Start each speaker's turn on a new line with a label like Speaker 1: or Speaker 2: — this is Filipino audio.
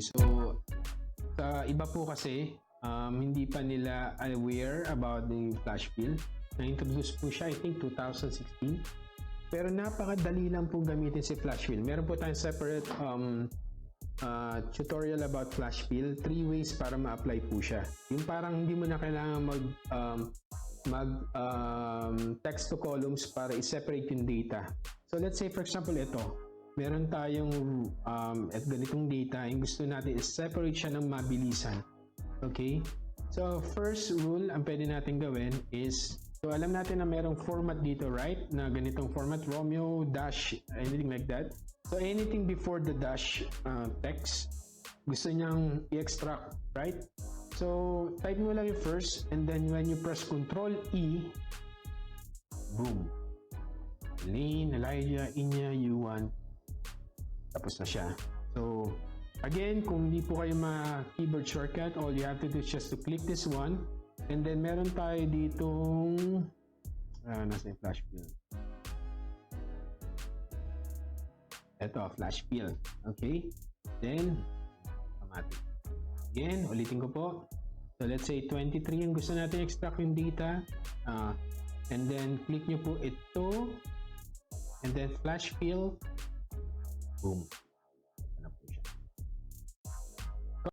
Speaker 1: so sa iba po kasi hindi pa nila aware about the flash fill. Na-introduce po siya I think 2016. Pero napakadali lang po gamitin si flash fill. Meron po tayong separate tutorial about flash fill. 3 ways para ma-apply po siya. Yung parang hindi mo na kailangan text to columns para i-separate yung data. So let's say for example ito. Meron tayong ganitong data. Yung gusto natin is separate siya ng mabilisan. Okay? So, first rule ang pwede natin gawin is, so alam natin na merong format dito, right? Na ganitong format, Romeo, dash, anything like that. So, anything before the dash text, gusto niyang i-extract, right? So, type mo lang yung first, and then when you press Control E, boom. Lane, Elijah, Inya, Yuan. Tapos na siya. So, again, kung hindi po kayo ma-keyboard shortcut, all you have to do is just to click this one. And then, meron tayo ditong nasa yung flash fill. Ito, flash fill. Okay? Then, automatic. Again, ulitin ko po. So, let's say 23 yung gusto natin extract yung data. And then, click nyo po ito. And then, flash fill. Boom.